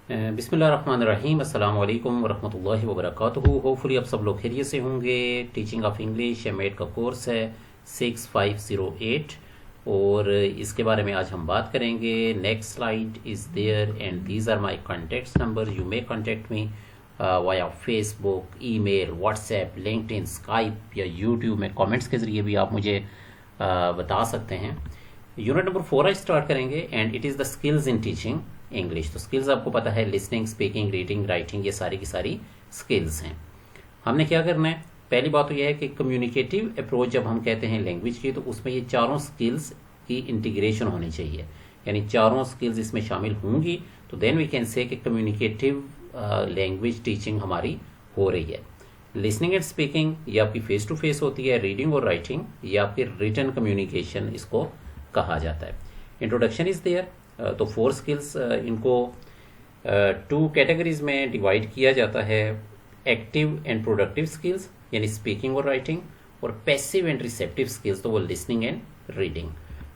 बिस्मिल्लाहिर्रहमानिर्रहीम, अस्सलाम वालेकुम वरहमतुल्लाहि वबरकातुहू। होपफुली आप सब लोग खैरियत से होंगे। टीचिंग ऑफ इंग्लिश एमएड का कोर्स है 6508 और इसके बारे में आज हम बात करेंगे। Next slide is there and these are my contacts number. You may contact me via Facebook, email, WhatsApp, LinkedIn, Skype या यूट्यूब में कमेंट्स के ज़रिए भी आप मुझे बता सकते हैं। यूनिट नंबर 4 आज स्टार्ट करेंगे and it is the skills in teaching English. तो स्किल्स आपको पता है, लिसनिंग, स्पीकिंग, रीडिंग, राइटिंग, ये सारी की सारी स्किल्स हैं। हमने क्या करना है, पहली बात तो यह है कि कम्युनिकेटिव अप्रोच जब हम कहते हैं लैंग्वेज की, तो उसमें ये चारों स्किल्स की इंटीग्रेशन होनी चाहिए, यानी चारों स्किल्स इसमें शामिल होंगी तो देन वी कैन से कि कम्युनिकेटिव लैंग्वेज टीचिंग हमारी हो रही है। लिसनिंग एंड स्पीकिंग ये आपकी फेस टू फेस होती है, रीडिंग और राइटिंग ये आपकी रिटन कम्युनिकेशन इसको कहा जाता है। Introduction is there. तो 4 स्किल्स इनको 2 कैटेगरीज में डिवाइड किया जाता है। एक्टिव एंड प्रोडक्टिव स्किल्स यानी स्पीकिंग और राइटिंग, और पैसिव एंड रिसेप्टिव स्किल्स तो वो listening and reading.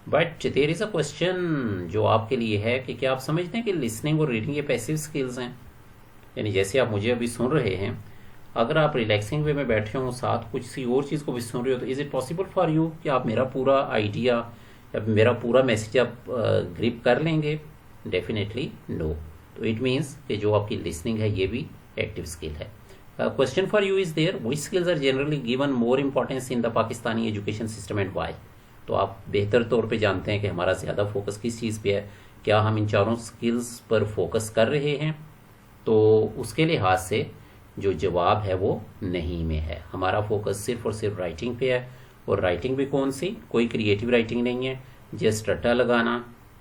But there is a question जो आपके लिए है कि क्या आप समझते हैं कि लिसनिंग और रीडिंग ये पैसिव स्किल्स हैं? यानी जैसे आप मुझे अभी सुन रहे हैं, अगर आप रिलैक्सिंग वे में बैठे हो, साथ कुछ सी और चीज़ को भी सुन रहे हो, तो is it possible for you कि आप मेरा पूरा आइडिया या मेरा पूरा मैसेज आप ग्रिप कर लेंगे? Definitely no. तो इट मीन्स कि जो आपकी लिसनिंग है ये भी एक्टिव स्किल है। Question for you is there, which skills are generally given more importance in the Pakistani education system and why? तो आप बेहतर तौर पे जानते हैं कि हमारा ज़्यादा फोकस किस चीज़ पे है। क्या हम इन चारों स्किल्स पर फोकस कर रहे हैं? तो उसके लिहाज से जो जवाब है वो नहीं में है। हमारा फोकस सिर्फ और सिर्फ राइटिंग पे है, और राइटिंग भी कौन सी, कोई क्रिएटिव राइटिंग नहीं है, जस्ट रट्टा लगाना,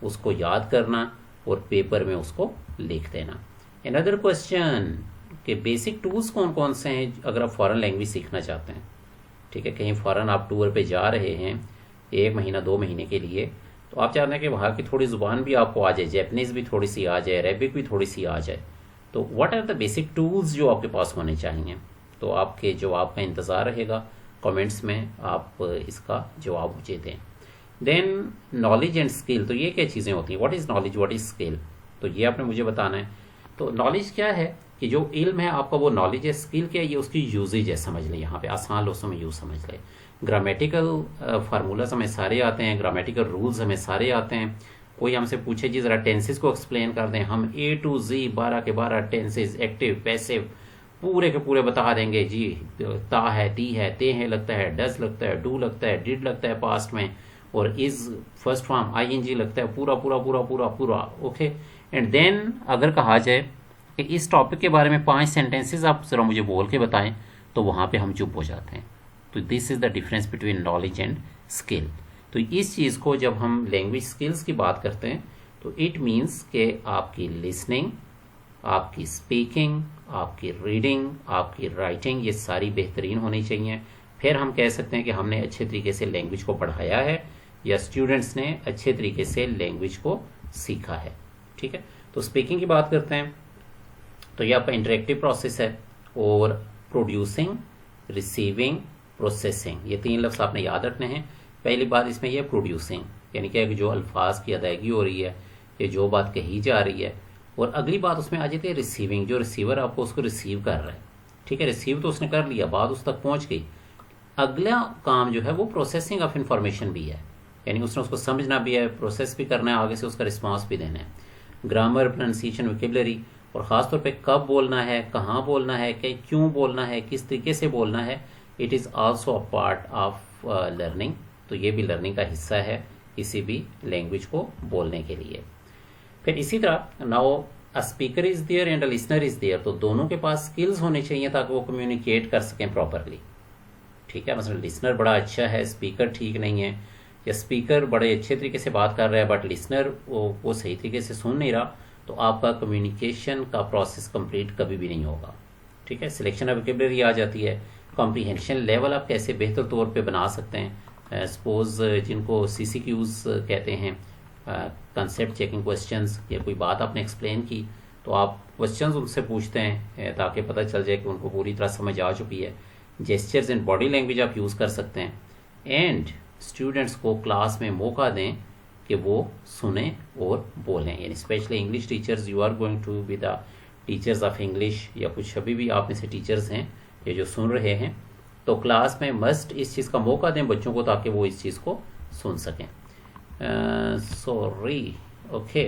उसको याद करना और पेपर में उसको लिख देना। अनदर क्वेश्चन कि बेसिक टूल्स कौन कौन से हैं अगर आप फॉरेन लैंग्वेज सीखना चाहते हैं। ठीक है, कहीं फॉरेन आप टूर पे जा रहे हैं 1 महीना 2 महीने के लिए, तो आप चाहते हैं कि वहाँ की थोड़ी ज़ुबान भी आपको आ जाए, जैपनीज़ भी थोड़ी सी आ जाए, अरेबिक भी थोड़ी सी आ जाए, तो what are the basic tools जो आपके पास होने चाहिए? तो आपके जवाब का इंतज़ार रहेगा, कमेंट्स में आप इसका जवाब मुझे दें। देन नॉलेज एंड स्किल, तो ये क्या चीज़ें होती हैं? What is knowledge, what is skill? तो ये आपने मुझे बताना है। तो नॉलेज क्या है कि जो इल्म है आपका वो नॉलेज है। स्किल क्या है? ये उसकी यूजेज है, समझ लें, यहाँ पे आसान लफ्ज़ों में यूज समझ लें। ग्रामेटिकल फार्मूलाज हमें सारे आते हैं, ग्रामेटिकल रूल्स हमें सारे आते हैं। कोई हमसे पूछे जी ज़रा टेंसेस को एक्सप्लेन कर दें, हम A to Z 12 के 12 टेंसेस, एक्टिव, पैसिव पूरे के पूरे बता देंगे जी। ता है, ती है, ते है लगता है, डज लगता है, डू लगता है, डिड लगता है पास्ट में, और इज फर्स्ट फॉर्म ING लगता है, पूरा पूरा पूरा पूरा पूरा। ओके, एंड देन अगर कहा जाए कि इस टॉपिक के बारे में 5 सेंटेंसेस आप ज़रा मुझे बोल के बताएं, तो वहाँ पे हम चुप हो जाते हैं। तो this is the difference between knowledge and skill. तो इस चीज़ को जब हम लैंग्वेज स्किल्स की बात करते हैं तो इट मीन्स कि आपकी लिसनिंग, आपकी स्पीकिंग, आपकी रीडिंग, आपकी राइटिंग ये सारी बेहतरीन होनी चाहिए। फिर हम कह सकते हैं कि हमने अच्छे तरीके से लैंग्वेज को पढ़ाया है या स्टूडेंट्स ने अच्छे तरीके से लैंग्वेज को सीखा है। ठीक है, तो स्पीकिंग की बात करते हैं तो ये आपका इंटरेक्टिव प्रोसेस है, और प्रोड्यूसिंग, रिसीविंग, प्रोसेसिंग, ये 3 लफ्ज़ आपने याद रखने हैं। पहली बात इसमें यह प्रोड्यूसिंग, यानी क्या है कि जो अल्फाज की अदायगी हो रही है, ये जो बात कही जा रही है, और अगली बात उसमें आ जाती है रिसीविंग, जो रिसीवर आपको उसको रिसीव कर रहा है। ठीक है, रिसीव तो उसने कर लिया, बात उस तक पहुंच गई। अगला काम जो है वो प्रोसेसिंग ऑफ इंफॉर्मेशन भी है, यानी उसने उसको समझना भी है, प्रोसेस भी करना है, आगे से उसका रिस्पॉन्स भी देना है। ग्रामर, प्रोनाउंसिएशन, वोकैबुलरी, और ख़ासतौर पे कब बोलना है, कहाँ बोलना है, क्यों बोलना है, किस तरीके से बोलना है, it is also a part of learning. तो ये भी लर्निंग का हिस्सा है किसी भी लैंग्वेज को बोलने के लिए। फिर इसी तरह now a speaker is there and a listener is there, तो दोनों के पास स्किल्स होने चाहिए ताकि वो कम्युनिकेट कर सकें प्रॉपरली। ठीक है, मतलब लिसनर बड़ा अच्छा है, स्पीकर ठीक नहीं है, या स्पीकर बड़े अच्छे तरीके से बात कर रहा है बट लिसनर वो सही तरीके से सुन नहीं रहा, तो आपका कम्युनिकेशन का प्रोसेस कंप्लीट कभी भी नहीं होगा। ठीक है, सिलेक्शन ऑफ वोकैबुलरी आ जाती है, कॉम्प्रीहेंशन लेवल आप कैसे बेहतर तौर पे बना सकते हैं। सपोज जिनको CCQs कहते हैं, कंसेप्ट चेकिंग क्वेश्चंस, या कोई बात आपने एक्सप्लेन की तो आप क्वेश्चंस उनसे पूछते हैं ताकि पता चल जाए कि उनको पूरी तरह समझ आ चुकी है। जेस्चर्स एंड बॉडी लैंग्वेज आप यूज़ कर सकते हैं, एंड स्टूडेंट्स को क्लास में मौका दें कि वो सुने और बोलें। यानी specially English teachers, you are going to be the teachers of English, या कुछ अभी भी आप में से टीचर्स हैं ये जो सुन रहे हैं, तो क्लास में मस्ट इस चीज़ का मौका दें बच्चों को ताकि वो इस चीज़ को सुन सकें। Sorry, okay.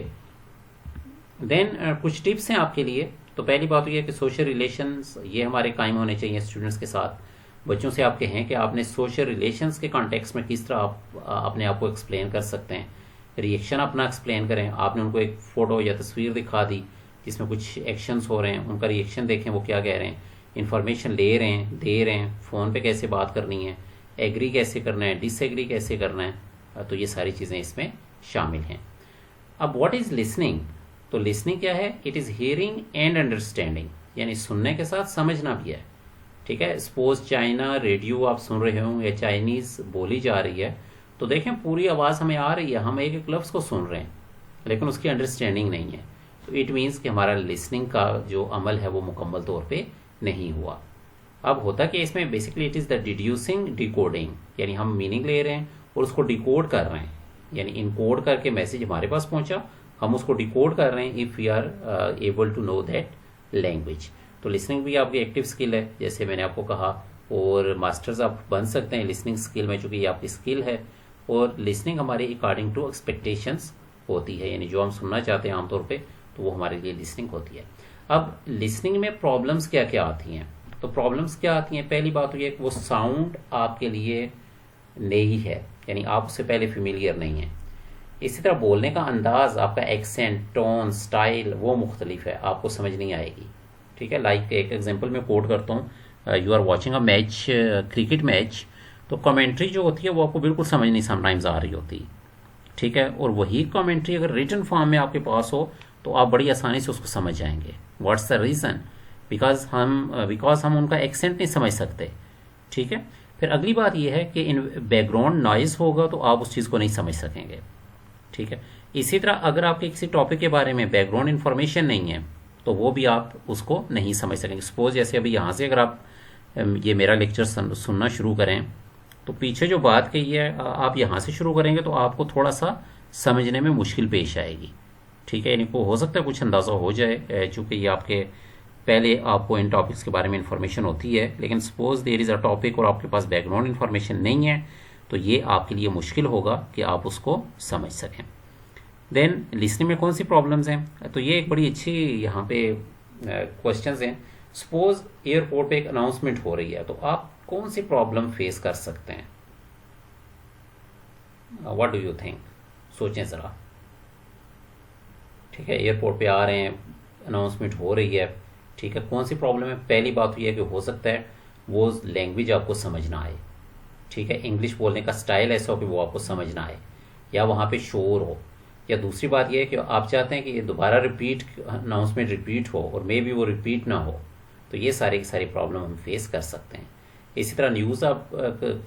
देन कुछ टिप्स हैं आपके लिए। तो पहली बात तो ये है कि सोशल रिलेशंस ये हमारे कायम होने चाहिए स्टूडेंट्स के साथ। बच्चों से आपके हैं कि आपने सोशल रिलेशंस के कॉन्टेक्स्ट में किस तरह आप अपने आप को एक्सप्लेन कर सकते हैं। रिएक्शन अपना एक्सप्लेन करें। आपने उनको एक फ़ोटो या तस्वीर दिखा दी जिसमें कुछ एक्शंस हो रहे हैं, उनका रिएक्शन देखें वो क्या कह रहे हैं, इन्फॉर्मेशन ले रहे हैं, दे रहे हैं, फ़ोन पे कैसे बात करनी है, एग्री कैसे करना है, डिसएग्री कैसे करना है। तो ये सारी चीज़ें इसमें शामिल हैं। अब व्हाट इज़ लिसनिंग? तो लिसनिंग क्या है? It is hearing and understanding, यानी सुनने के साथ समझना भी है। ठीक है, सपोज चाइना रेडियो आप सुन रहे हो या चाइनीज़ बोली जा रही है, तो देखें पूरी आवाज़ हमें आ रही है, हम एक एक लफ्ज़ को सुन रहे हैं लेकिन उसकी अंडरस्टैंडिंग नहीं है। तो इट मीन्स कि हमारा लिसनिंग का जो अमल है वो मुकम्मल तौर पे नहीं हुआ। अब होता कि इसमें basically it is the deducing decoding, यानी हम मीनिंग ले रहे हैं और उसको डिकोड कर रहे हैं, यानी इनकोड करके मैसेज हमारे पास पहुंचा, हम उसको डिकोड कर रहे हैं if we are able to know that language. तो लिसनिंग भी आपकी एक्टिव स्किल है जैसे मैंने आपको कहा, और मास्टर्स आप बन सकते हैं लिसनिंग स्किल में चूँकि ये आपकी स्किल है। और लिसनिंग हमारे अकॉर्डिंग टू एक्सपेक्टेशंस होती है, यानी जो हम सुनना चाहते हैं आमतौर पे तो वो हमारे लिए लिसनिंग होती है। अब लिसनिंग में प्रॉब्लम्स क्या क्या आती हैं? तो प्रॉब्लम्स क्या आती हैं? पहली बात तो ये कि वो साउंड आपके लिए नई है, यानी आप उससे पहले फेमिलियर नहीं है। इसी तरह बोलने का अंदाज, आपका एक्सेंट, टोन, स्टाइल वो मुख्तलिफ है, आपको समझ नहीं आएगी। ठीक है, लाइक एक एग्जांपल मैं कोट करता हूँ, you are watching a match, cricket match, तो कमेंट्री जो होती है वो आपको बिल्कुल समझ नहीं समटाइम्स आ रही होती। ठीक है, और वही कमेंट्री अगर रिटन फॉर्म में आपके पास हो तो आप बड़ी आसानी से उसको समझ जाएंगे। What's the reason? बिकॉज हम उनका एक्सेंट नहीं समझ सकते। ठीक है, फिर अगली बात यह है कि इन बैकग्राउंड नॉइज़ होगा तो आप उस चीज़ को नहीं समझ सकेंगे। ठीक है, इसी तरह अगर आपके किसी टॉपिक के बारे में बैकग्राउंड इन्फॉर्मेशन नहीं है तो वो भी आप उसको नहीं समझ सकेंगे। सपोज जैसे अभी यहाँ से अगर आप ये मेरा लेक्चर सुनना शुरू करें तो पीछे जो बात कही है आप यहाँ से शुरू करेंगे तो आपको थोड़ा सा समझने में मुश्किल पेश आएगी। ठीक है, इनको हो सकता है कुछ अंदाज़ा हो जाए चूँकि ये आपके पहले आपको इन टॉपिक्स के बारे में इन्फॉर्मेशन होती है, लेकिन suppose there is a topic और आपके पास बैकग्राउंड इन्फॉर्मेशन नहीं है तो ये आपके लिए मुश्किल होगा कि आप उसको समझ सकें। देन लिसनिंग में कौन सी प्रॉब्लम्स हैं? तो ये एक बड़ी अच्छी यहाँ पे क्वेश्चंस हैं। सपोज एयरपोर्ट पे एक अनाउंसमेंट हो रही है तो आप कौन सी प्रॉब्लम फेस कर सकते हैं? What do you think? सोचें ज़रा। ठीक है, एयरपोर्ट पे आ रहे हैं, अनाउंसमेंट हो रही है। ठीक है, कौन सी प्रॉब्लम है? पहली बात तो ये है कि हो सकता है वो लैंग्वेज आपको समझ ना आए। ठीक है, इंग्लिश बोलने का स्टाइल ऐसा हो कि वो आपको समझ ना आए, या वहाँ पे शोर हो, या दूसरी बात यह है कि आप चाहते हैं कि ये दोबारा रिपीट अनाउंसमेंट रिपीट हो और मे बी वो रिपीट ना हो। तो ये सारी की सारी प्रॉब्लम हम फेस कर सकते हैं। इसी तरह न्यूज़ आप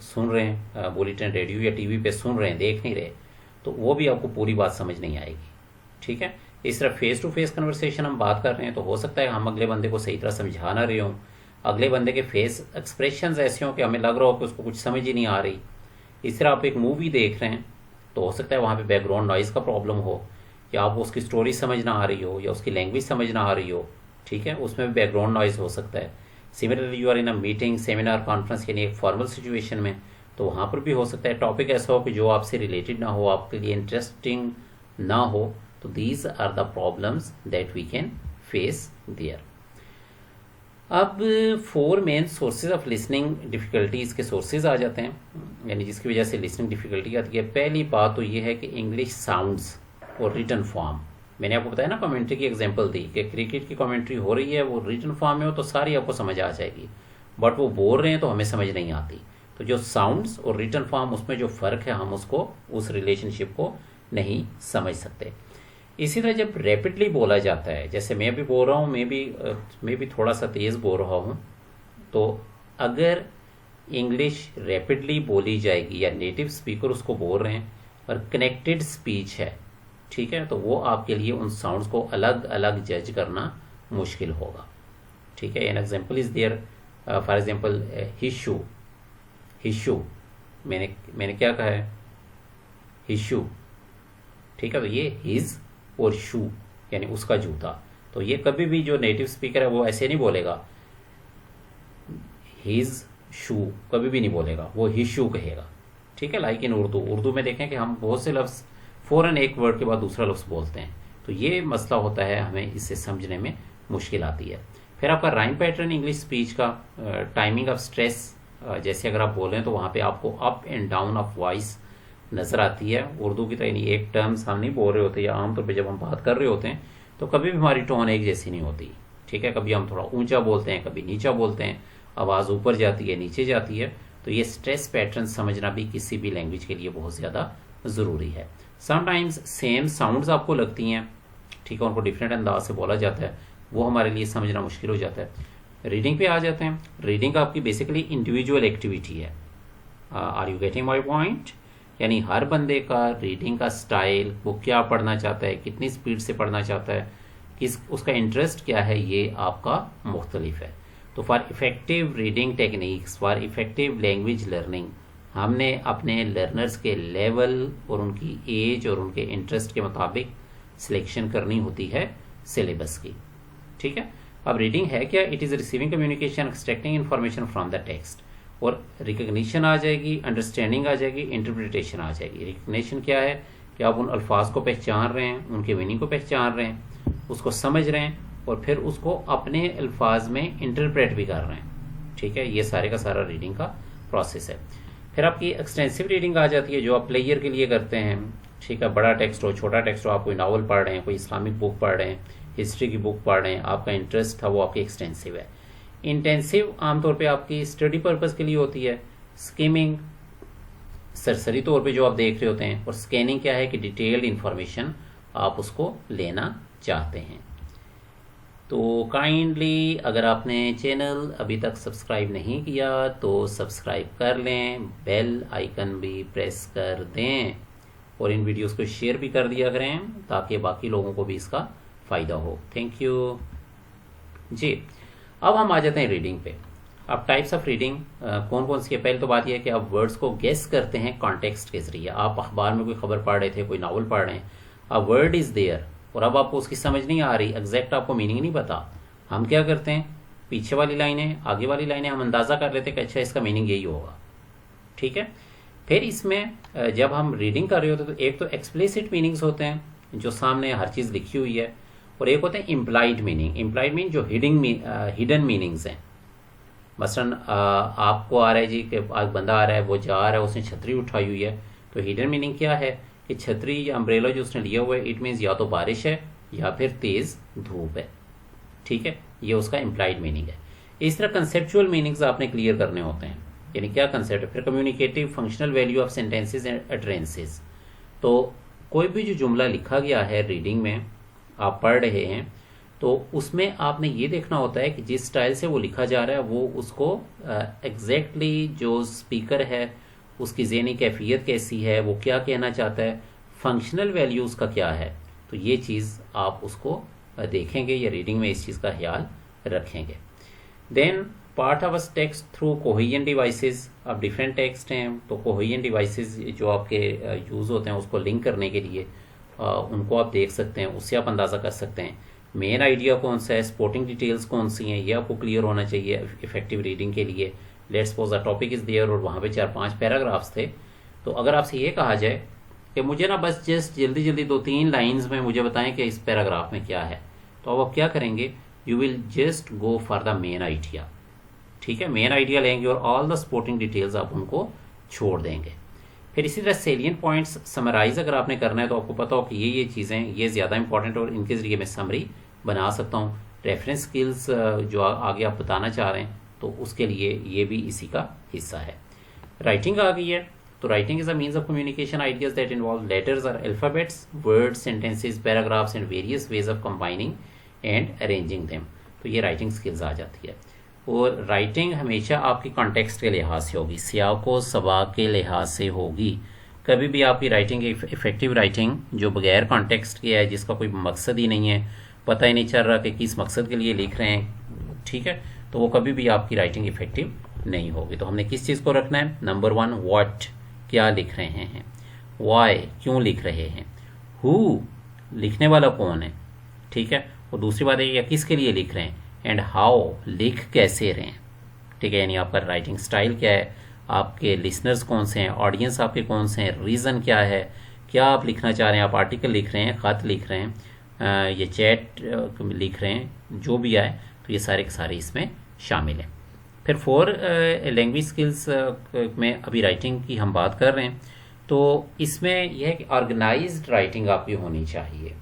सुन रहे हैं, बुलेटिन रेडियो या टीवी पे सुन रहे हैं, देख नहीं रहे, तो वो भी आपको पूरी बात समझ नहीं आएगी। ठीक है, इस तरह फेस टू फेस कन्वर्सेशन हम बात कर रहे हैं तो हो सकता है हम अगले बंदे को सही तरह समझा ना रहे हों, अगले बंदे के फेस एक्सप्रेशंस ऐसे हों कि हमें लग रहा हो कि उसको कुछ समझ ही नहीं आ रही। इस तरह आप एक मूवी देख रहे हैं तो हो सकता है वहाँ पे बैकग्राउंड नॉइज़ का प्रॉब्लम हो, या आपको उसकी स्टोरी समझ ना आ रही हो, या उसकी लैंग्वेज समझ ना आ रही हो। ठीक है, उसमें भी बैकग्राउंड नॉइज़ हो सकता है। Similarly you are in a meeting, seminar, conference, यानी एक फॉर्मल सिचुएशन में, तो वहाँ पर भी हो सकता है टॉपिक ऐसा हो कि जो आपसे रिलेटेड ना हो, आपके लिए इंटरेस्टिंग ना हो। तो these are the problems that we can face there. अब 4 main sources of listening difficulties के सोर्सेज आ जाते हैं, यानी जिसकी वजह से लिसनिंग डिफ़िकल्टी आती है। पहली बात तो ये है कि इंग्लिश साउंड्स और रिटन फॉर्म। मैंने आपको बताया ना, कमेंट्री की एग्जांपल दी कि क्रिकेट की कमेंट्री हो रही है, वो रिटन फॉर्म में हो तो सारी आपको समझ आ जाएगी, बट वो बोल रहे हैं तो हमें समझ नहीं आती। तो जो साउंड्स और रिटन फॉर्म उसमें जो फ़र्क है, हम उसको उस रिलेशनशिप को नहीं समझ सकते। इसी तरह जब रैपिडली बोला जाता है, जैसे मैं भी बोल रहा हूँ, मैं भी थोड़ा सा तेज़ बोल रहा हूँ, तो अगर इंग्लिश रैपिडली बोली जाएगी या नेटिव स्पीकर उसको बोल रहे हैं और कनेक्टेड स्पीच है, ठीक है, तो वो आपके लिए उन साउंड्स को अलग अलग जज करना मुश्किल होगा। ठीक है, an example is there, for example हिशू, हिशू मैंने क्या कहा है? हिशू। ठीक है, तो ये हिज और शू यानी उसका जूता। तो ये कभी भी जो नेटिव स्पीकर है वो ऐसे नहीं बोलेगा, हिज शू कभी भी नहीं बोलेगा, वो हिज शू कहेगा। ठीक है, लाइक इन उर्दू में देखें कि हम बहुत से लफ्ज़ फ़ौरन एक वर्ड के बाद दूसरा लफ्ज़ बोलते हैं, तो ये मसला होता है, हमें इससे समझने में मुश्किल आती है। फिर आपका राइम पैटर्न इंग्लिश स्पीच का, टाइमिंग ऑफ स्ट्रेस, जैसे अगर आप बोलें तो वहाँ पे आपको up and down of voice नज़र आती है। उर्दू की तरह नहीं, एक टर्म्स हम नहीं बोल रहे होते, या आमतौर पे जब हम बात कर रहे होते हैं तो कभी भी हमारी टोन एक जैसी नहीं होती। ठीक है, कभी हम थोड़ा ऊंचा बोलते हैं, कभी नीचा बोलते हैं, आवाज़ ऊपर जाती है, नीचे जाती है। तो ये स्ट्रेस पैटर्न समझना भी किसी भी लैंग्वेज के लिए बहुत ज़्यादा ज़रूरी है। समटाइम्स सेम साउंड्स आपको लगती हैं, ठीक है, उनको डिफरेंट अंदाज से बोला जाता है, वो हमारे लिए समझना मुश्किल हो जाता है। रीडिंग पे आ जाते हैं। रीडिंग आपकी बेसिकली इंडिविजुअल एक्टिविटी है। Are you getting my point? यानी हर बंदे का रीडिंग का स्टाइल, वो क्या पढ़ना चाहता है, कितनी स्पीड से पढ़ना चाहता है, किस उसका इंटरेस्ट क्या है, ये आपका मुख्तलिफ है। तो for effective reading techniques, for effective language learning, हमने अपने लर्नर्स के लेवल और उनकी एज और उनके इंटरेस्ट के मुताबिक सिलेक्शन करनी होती है सिलेबस की। ठीक है, अब रीडिंग है क्या? It is receiving communication, extracting information from the text. और रिकग्निशन आ जाएगी, अंडरस्टैंडिंग आ जाएगी, इंटरप्रिटेशन आ जाएगी। रिकग्निशन क्या है कि आप उन अल्फाज को पहचान रहे हैं, उनके मीनिंग को पहचान रहे हैं, उसको समझ रहे हैं और फिर उसको अपने अल्फाज में इंटरप्रेट भी कर रहे हैं। ठीक है, ये सारे का सारा रीडिंग का प्रोसेस है। फिर आपकी एक्सटेंसिव रीडिंग आ जाती है, जो आप प्लेयर के लिए करते हैं। ठीक है, बड़ा टेक्स्ट हो, छोटा टेक्स्ट हो, आप कोई नावल पढ़ रहे हैं, कोई इस्लामिक बुक पढ़ रहे हैं, हिस्ट्री की बुक पढ़ रहे हैं, आपका इंटरेस्ट था, वो आपकी एक्सटेंसिव है। इंटेंसिव आमतौर पे आपकी स्टडी पर्पस के लिए होती है। स्किमिंग सरसरी तौर पे जो आप देख रहे होते हैं, और स्कैनिंग क्या है कि डिटेल्ड इंफॉर्मेशन आप उसको लेना चाहते हैं। तो काइंडली अगर आपने चैनल अभी तक सब्सक्राइब नहीं किया तो सब्सक्राइब कर लें, बेल आइकन भी प्रेस कर दें और इन वीडियोस को शेयर भी कर दिया करें ताकि बाकी लोगों को भी इसका फ़ायदा हो। थैंक यू जी। अब हम आ जाते हैं रीडिंग पे। अब टाइप्स ऑफ रीडिंग कौन कौन सी है? पहले तो बात यह है कि आप वर्ड्स को गेस करते हैं कॉन्टेक्स्ट के जरिए। आप अखबार में कोई खबर पढ़ रहे थे, कोई नावल पढ़ रहे हैं, अ वर्ड इज़ देयर और अब आपको उसकी समझ नहीं आ रही, एग्जैक्ट आपको मीनिंग नहीं पता। हम क्या करते हैं, पीछे वाली लाइनें, आगे वाली लाइनें हम अंदाज़ा कर लेते हैं कि अच्छा इसका मीनिंग यही होगा। ठीक है, फिर इसमें जब हम रीडिंग कर रहे होते हैं तो एक तो एक्सप्लिसिट मीनिंग्स होते हैं जो सामने हर चीज़ लिखी हुई है, और एक होते हैं इम्प्लाइड मीनिंग। इम्प्लाइड मीनिंग जो हिडन मीनिंग्स हैं। मसलन आपको आ रहा है जी कि एक बंदा आ रहा है, वो जा रहा है, उसने छतरी उठाई हुई है, तो हिडन मीनिंग क्या है कि छतरी या अम्ब्रेला जो उसने लिया हुआ है, इट मीन्स या तो बारिश है या फिर तेज़ धूप है। ठीक है, ये उसका इम्प्लाइड मीनिंग है। इस तरह कंसेप्चुअल मीनिंग्स आपने क्लियर करने होते हैं, यानी क्या कंसेप्ट है। फिर communicative functional value of sentences and utterances. तो कोई भी जो जुमला लिखा गया है रीडिंग में आप पढ़ रहे हैं, तो उसमें आपने ये देखना होता है कि जिस स्टाइल से वो लिखा जा रहा है वो उसको एग्जैक्टली जो स्पीकर है उसकी ज़हनी कैफियत कैसी है, वो क्या कहना चाहता है, फंक्शनल वैल्यू उसका क्या है। तो ये चीज़ आप उसको देखेंगे या रीडिंग में इस चीज़ का ख्याल रखेंगे। Then part of text through coherent devices. अब डिफरेंट टेक्स्ट हैं तो कोहेरेंट डिवाइसेस जो आपके यूज़ होते हैं उसको लिंक करने के लिए उनको आप देख सकते हैं, उससे आप अंदाज़ा कर सकते हैं मेन आइडिया कौन सा है, स्पोर्टिंग डिटेल्स कौन सी हैं, ये आपको क्लियर होना चाहिए इफेक्टिव रीडिंग के लिए। Let's suppose a topic is there और वहाँ पे 4-5 पैराग्राफ्स थे, तो अगर आपसे ये कहा जाए कि मुझे ना बस जस्ट जल्दी जल्दी 2-3 लाइन्स में मुझे बताएं कि इस पैराग्राफ में क्या है, तो अब आप क्या करेंगे, you will just go for the main idea. ठीक है, मेन आइडिया लेंगे और ऑल द स्पोर्टिंग डिटेल्स आप उनको छोड़ देंगे। फिर इसी तरह सेलियंट पॉइंट्स समराइज अगर आपने करना है तो आपको पता हो कि ये चीज़ें ये ज़्यादा इंपॉर्टेंट और इनके ज़रिए मैं समरी बना सकता हूँ। रेफरेंस स्किल्स जो आगे आप बताना चाह रहे हैं तो उसके लिए ये भी इसी का हिस्सा है। राइटिंग आ गई है, तो writing is a means of communication ideas that involve letters और alphabets, words, sentences, paragraphs and various ways of combining and arranging them. तो ये राइटिंग स्किल्स आ जाती है। और राइटिंग हमेशा आपकी कॉन्टेक्स्ट के लिहाज से होगी, सियाक व सबाक के लिहाज से होगी। कभी भी आपकी राइटिंग इफेक्टिव राइटिंग जो बगैर कॉन्टेक्स्ट के है, जिसका कोई मकसद ही नहीं है, पता ही नहीं चल रहा कि किस मकसद के लिए लिख रहे हैं, ठीक है, तो वो कभी भी आपकी राइटिंग इफेक्टिव नहीं होगी। तो हमने किस चीज़ को रखना है, नंबर 1 व्हाट क्या लिख रहे हैं, वाई क्यों लिख रहे हैं, हु लिखने वाला कौन है, ठीक है, और दूसरी बात है कि किसके लिए लिख रहे हैं, एंड हाउ लिख कैसे रहे हैं, ठीक है, यानी आपका राइटिंग स्टाइल क्या है, आपके लिसनर्स कौन से हैं, ऑडियंस आपके कौन से हैं, रीज़न क्या है, क्या आप लिखना चाह रहे हैं, आप आर्टिकल लिख रहे हैं, ख़त लिख रहे हैं, ये चैट लिख रहे हैं, जो भी आए, तो ये सारे के सारे इसमें शामिल हैं। फिर 4 लैंग्वेज स्किल्स में अभी राइटिंग की हम बात कर रहे हैं, तो इसमें यह है कि ऑर्गेनाइज्ड राइटिंग आपकी होनी चाहिए,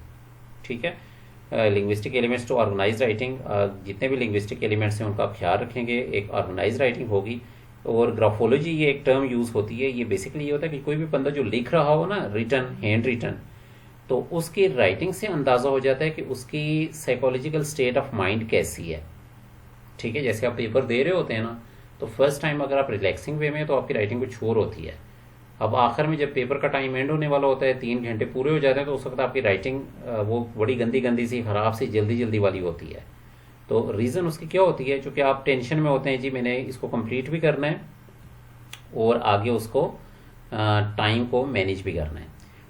ठीक है। Linguistic elements to organise writing, जितने भी लिंग्विस्टिक एलिमेंट्स हैं उनका ख्याल रखेंगे, एक ऑर्गेनाइज राइटिंग होगी। और ग्राफोलॉजी ये एक टर्म यूज़ होती है, ये बेसिकली ये होता है कि कोई भी बंदा जो लिख रहा हो ना, रिटन, हैंड रिटन, तो उसकी राइटिंग से अंदाज़ा हो जाता है कि उसकी साइकोलॉजिकल स्टेट ऑफ माइंड कैसी है, ठीक है। जैसे आप पेपर दे रहे होते हैं ना, तो फर्स्ट टाइम अगर आप रिलैक्सिंग वे में, तो आपकी राइटिंग कुछ और होती है। अब आखिर में जब पेपर का टाइम एंड होने वाला होता है, 3 घंटे पूरे हो जाते हैं, तो उस वक्त आपकी राइटिंग वो बड़ी गंदी गंदी सी, ख़राब सी, जल्दी जल्दी वाली होती है। तो रीज़न उसकी क्या होती है, चूँकि आप टेंशन में होते हैं, जी मैंने इसको कंप्लीट भी करना है और आगे उसको टाइम को मैनेज भी करना है।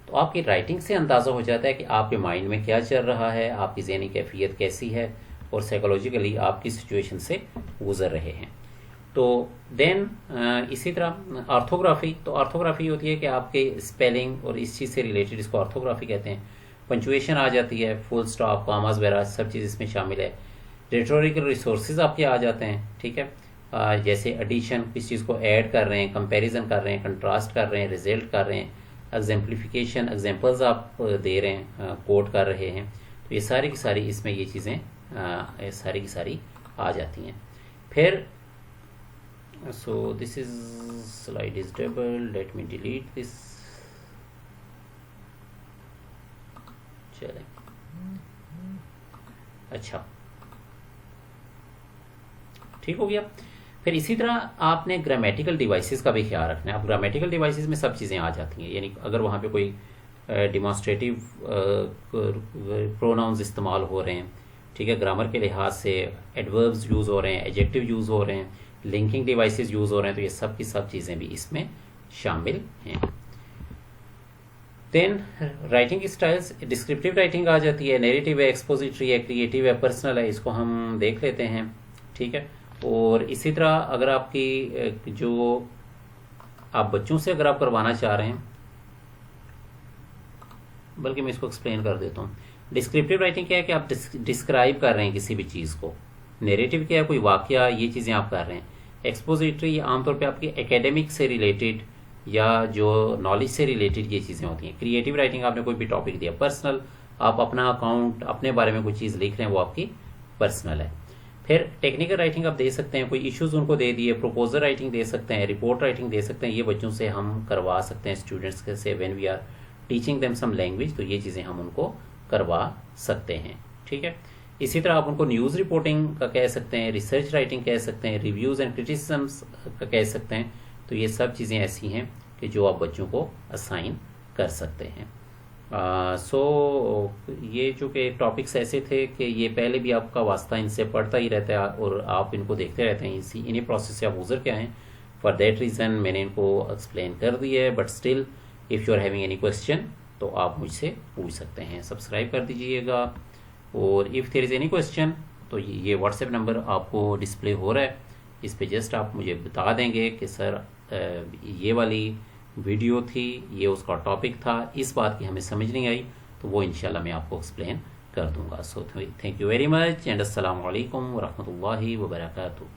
तो आपकी राइटिंग से अंदाज़ा हो जाता है कि आपके माइंड में क्या चल रहा है, आपकी ज़हनी कैफियत कैसी है, और साइकोलॉजिकली आप किस सिचुएशन से गुजर रहे हैं। तो देन इसी तरह ऑर्थोग्राफी, तो ऑर्थोग्राफी होती है कि आपके स्पेलिंग और इस चीज़ से रिलेटेड, इसको ऑर्थोग्राफी कहते हैं। पंचुएशन आ जाती है, फुल स्टॉप, कॉमास वगैरह सब चीज़ इसमें शामिल है। रिटोरिकल रिसोर्सेज आपके आ जाते हैं, ठीक है, जैसे एडिशन, किस चीज़ को ऐड कर रहे हैं, कंपैरिजन कर रहे हैं, कंट्रास्ट कर रहे हैं, रिजल्ट कर रहे हैं, एग्जाम्प्लिफिकेशन, एग्जाम्पल्स आप दे रहे हैं, कोट कर रहे हैं, तो ये सारी की सारी इसमें ये चीज़ें सारी की सारी आ जाती हैं। फिर so this is slide is double, let me delete this, चले, अच्छा ठीक हो गया। फिर इसी तरह आपने ग्रामेटिकल डिवाइसेस का भी ख्याल रखना है। अब ग्रामेटिकल डिवाइसेस में सब चीज़ें आ जाती हैं, यानी अगर वहाँ पे कोई डिमॉन्स्ट्रेटिव प्रोनाउंस इस्तेमाल हो रहे हैं, ठीक है, ग्रामर के लिहाज से एडवर्ब्स यूज़ हो रहे हैं, एडजेक्टिव यूज़ हो रहे हैं, लिंकिंग डिवाइसेस यूज़ हो रहे हैं, तो ये सब की सब चीज़ें भी इसमें शामिल हैं। देन राइटिंग की स्टाइल्स, डिस्क्रिप्टिव राइटिंग आ जाती है, नैरेटिव है, एक्सपोजिटरी है, क्रिएटिव है, पर्सनल है, इसको हम देख लेते हैं, ठीक है। और इसी तरह अगर आपकी जो आप बच्चों से अगर आप करवाना चाह रहे हैं, बल्कि मैं इसको एक्सप्लेन कर देता हूँ। डिस्क्रिप्टिव राइटिंग क्या है कि आप डिस्क्राइब कर रहे हैं किसी भी चीज़ को। नैरेटिव क्या है, कोई वाकया, ये चीज़ें आप कर रहे हैं। एक्सपोजिटरी आमतौर पे आपकी एकेडमिक से रिलेटेड या जो नॉलेज से रिलेटेड ये चीज़ें होती हैं। क्रिएटिव राइटिंग, आपने कोई भी टॉपिक दिया। पर्सनल, आप अपना अकाउंट, अपने बारे में कोई चीज़ लिख रहे हैं, वो आपकी पर्सनल है। फिर टेक्निकल राइटिंग आप दे सकते हैं, कोई इश्यूज उनको दे दिए, प्रोपोजल राइटिंग दे सकते हैं, रिपोर्ट राइटिंग दे सकते हैं। ये बच्चों से हम करवा सकते हैं, स्टूडेंट्स से, when we are teaching them some language, तो ये चीज़ें हम उनको करवा सकते हैं, ठीक है। इसी तरह आप उनको न्यूज़ रिपोर्टिंग का कह सकते हैं, रिसर्च राइटिंग कह सकते हैं, रिव्यूज़ एंड क्रिटिसिज्म्स का कह सकते हैं। तो ये सब चीज़ें ऐसी हैं कि जो आप बच्चों को असाइन कर सकते हैं। ये जो कि टॉपिक्स ऐसे थे कि ये पहले भी आपका वास्ता इनसे पढ़ता ही रहता है और आप इनको देखते रहते हैं, इन्हीं प्रोसेस से आप गुजर के आए। फॉर दैट रीज़न मैंने इनको एक्सप्लेन कर दिया है, but still if you are having any question तो आप मुझसे पूछ सकते हैं। सब्सक्राइब कर दीजिएगा, और if there is any question तो ये व्हाट्सएप नंबर आपको डिस्प्ले हो रहा है, इस पे जस्ट आप मुझे बता देंगे कि सर ये वाली वीडियो थी, ये उसका टॉपिक था, इस बात की हमें समझ नहीं आई, तो वो इंशाल्लाह मैं आपको एक्सप्लेन कर दूंगा। So thank you very much and अस्सलाम वालेकुम व रहमतुल्लाहि व बरकातुहू।